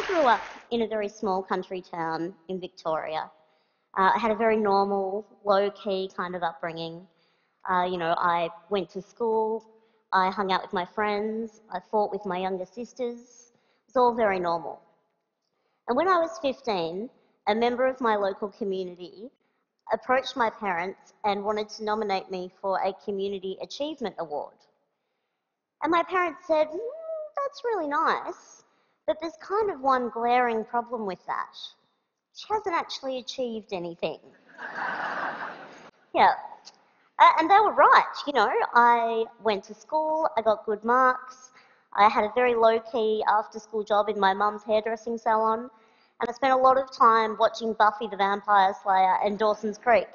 grew up in a very small country town in Victoria. I had a very normal, low-key kind of upbringing. I went to school, I hung out with my friends, I fought with my younger sisters. It was all very normal. And when I was 15, a member of my local community approached my parents and wanted to nominate me for a Community Achievement Award. And my parents said, that's really nice, but there's kind of one glaring problem with that. She hasn't actually achieved anything. Yeah. And they were right, I went to school, I got good marks, I had a very low-key after-school job in my mum's hairdressing salon, and I spent a lot of time watching Buffy the Vampire Slayer and Dawson's Creek.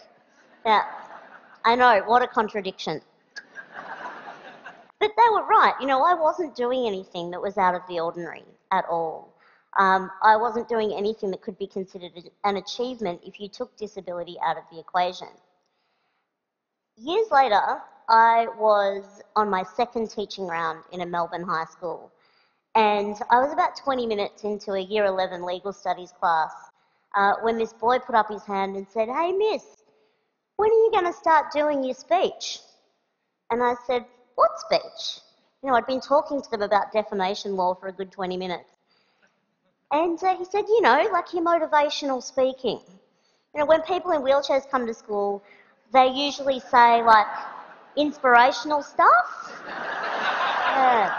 Yeah, I know, what a contradiction. But they were right, I wasn't doing anything that was out of the ordinary at all. I wasn't doing anything that could be considered an achievement if you took disability out of the equation. Years later, I was on my second teaching round in a Melbourne high school, and I was about 20 minutes into a Year 11 legal studies class when this boy put up his hand and said, "Hey miss, when are you going to start doing your speech?" And I said, "What speech?" I'd been talking to them about defamation law for a good 20 minutes. And he said, like your motivational speaking. When people in wheelchairs come to school, they usually say, like, inspirational stuff. Yeah.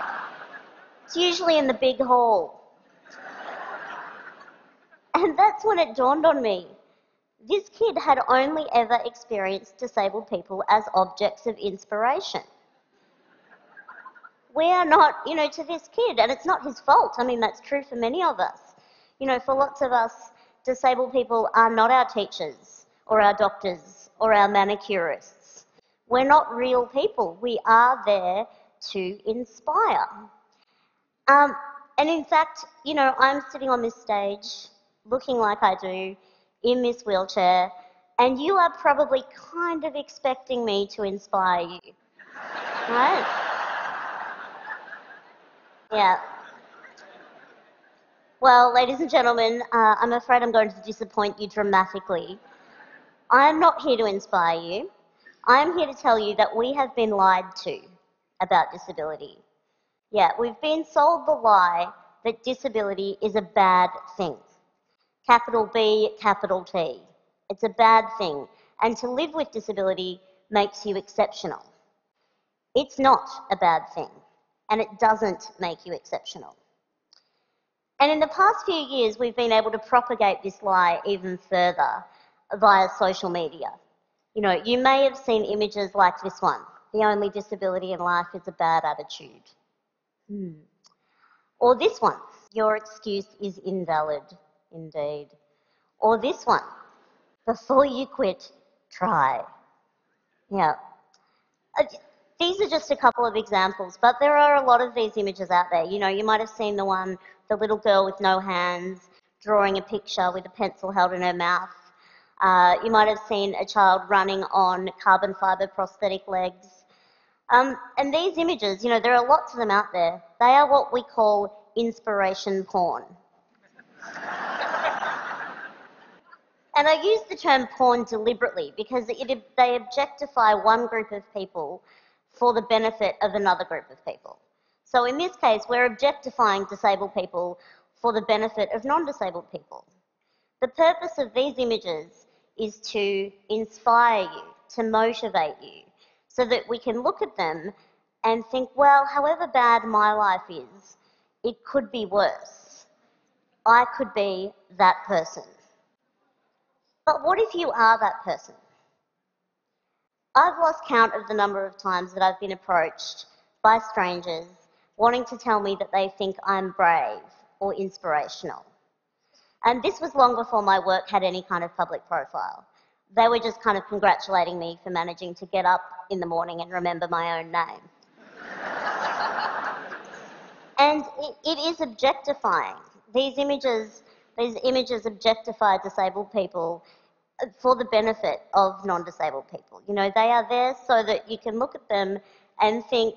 It's usually in the big hall. And that's when it dawned on me. This kid had only ever experienced disabled people as objects of inspiration. We are not, to this kid, and it's not his fault. I mean, that's true for many of us. For lots of us, disabled people are not our teachers or our doctors or our manicurists. We're not real people. We are there to inspire. And in fact, I'm sitting on this stage looking like I do in this wheelchair, and you are probably kind of expecting me to inspire you, right? Yeah. Well, ladies and gentlemen, I'm afraid I'm going to disappoint you dramatically. I'm not here to inspire you. I'm here to tell you that we have been lied to about disability. Yeah, we've been sold the lie that disability is a bad thing. Capital B, capital T. It's a bad thing. And to live with disability makes you exceptional. It's not a bad thing, and it doesn't make you exceptional. And in the past few years, we've been able to propagate this lie even further via social media. You may have seen images like this one. The only disability in life is a bad attitude. Or this one. Your excuse is invalid, indeed. Or this one. Before you quit, try. Yeah. These are just a couple of examples, but there are a lot of these images out there. You might have seen the one, the little girl with no hands, drawing a picture with a pencil held in her mouth. You might have seen a child running on carbon fibre prosthetic legs. And these images, there are lots of them out there. They are what we call inspiration porn. And I use the term porn deliberately because they objectify one group of people for the benefit of another group of people. So in this case, we're objectifying disabled people for the benefit of non-disabled people. The purpose of these images is to inspire you, to motivate you, so that we can look at them and think, well, however bad my life is, it could be worse. I could be that person. But what if you are that person? I've lost count of the number of times that I've been approached by strangers wanting to tell me that they think I'm brave or inspirational. And this was long before my work had any kind of public profile. They were just kind of congratulating me for managing to get up in the morning and remember my own name. And it is objectifying. These images objectify disabled people for the benefit of non-disabled people. They are there so that you can look at them and think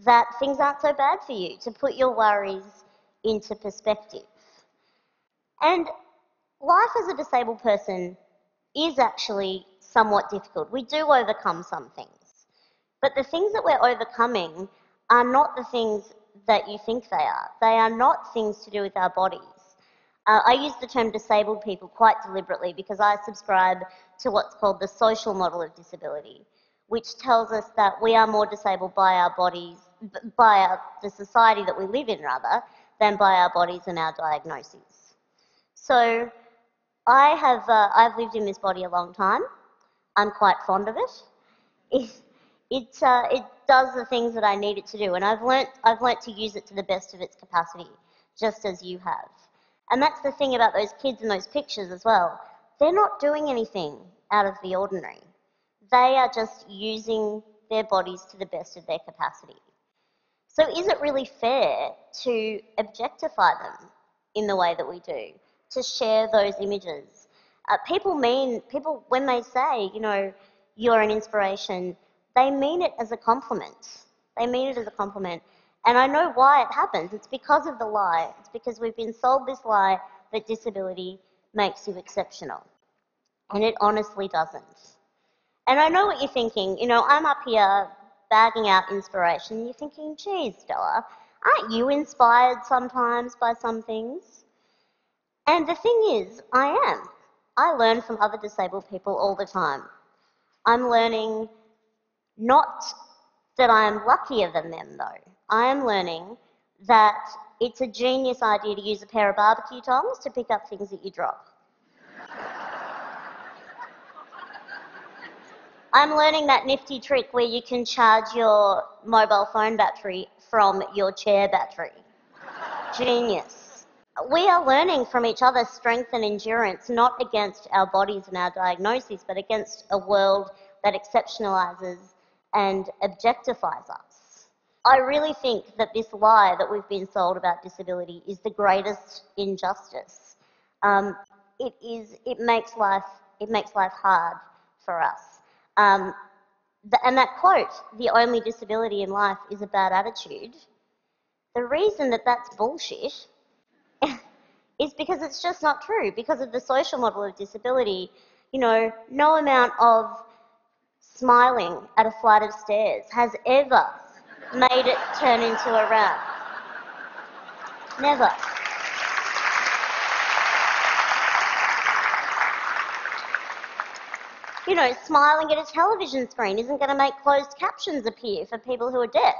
that things aren't so bad for you, to put your worries into perspective. And life as a disabled person is actually somewhat difficult. We do overcome some things. But the things that we're overcoming are not the things that you think they are. They are not things to do with our bodies. I use the term disabled people quite deliberately because I subscribe to what's called the social model of disability, which tells us that we are more disabled by our bodies, the society that we live in rather, than by our bodies and our diagnoses. So I've lived in this body a long time. I'm quite fond of it. It does the things that I need it to do, and I've learnt to use it to the best of its capacity, just as you have. And that's the thing about those kids in those pictures as well. They're not doing anything out of the ordinary. They are just using their bodies to the best of their capacity. So is it really fair to objectify them in the way that we do, to share those images? People, when they say, you're an inspiration, they mean it as a compliment. They mean it as a compliment. And I know why it happens. It's because of the lie. It's because we've been sold this lie that disability makes you exceptional. And it honestly doesn't. And I know what you're thinking. I'm up here bagging out inspiration. And you're thinking, geez, Stella, aren't you inspired sometimes by some things? And the thing is, I am. I learn from other disabled people all the time. I'm learning not that I am luckier than them, though. I am learning that it's a genius idea to use a pair of barbecue tongs to pick up things that you drop. I'm learning that nifty trick where you can charge your mobile phone battery from your chair battery. Genius. We are learning from each other strength and endurance, not against our bodies and our diagnoses, but against a world that exceptionalizes and objectifies us. I really think that this lie that we've been sold about disability is the greatest injustice. It makes life hard for us. And that quote, "the only disability in life is a bad attitude," the reason that that's bullshit is because it's just not true. Because of the social model of disability, no amount of smiling at a flight of stairs has ever made it turn into a rap. Never. Smiling at a television screen isn't going to make closed captions appear for people who are deaf.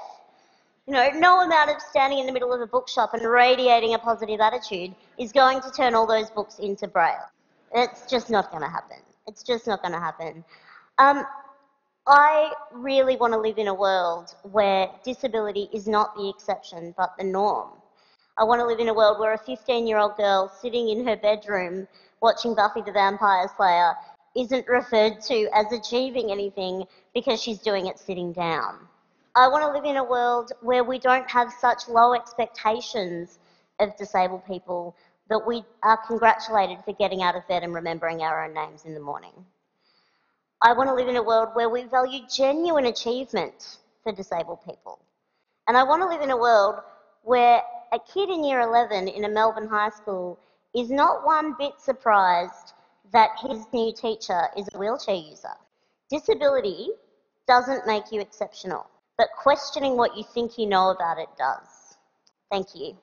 No amount of standing in the middle of a bookshop and radiating a positive attitude is going to turn all those books into Braille. It's just not going to happen. It's just not going to happen. I really want to live in a world where disability is not the exception but the norm. I want to live in a world where a 15-year-old girl sitting in her bedroom watching Buffy the Vampire Slayer isn't referred to as achieving anything because she's doing it sitting down. I want to live in a world where we don't have such low expectations of disabled people that we are congratulated for getting out of bed and remembering our own names in the morning. I want to live in a world where we value genuine achievement for disabled people. And I want to live in a world where a kid in year 11 in a Melbourne high school is not one bit surprised that his new teacher is a wheelchair user. Disability doesn't make you exceptional, but questioning what you think you know about it does. Thank you.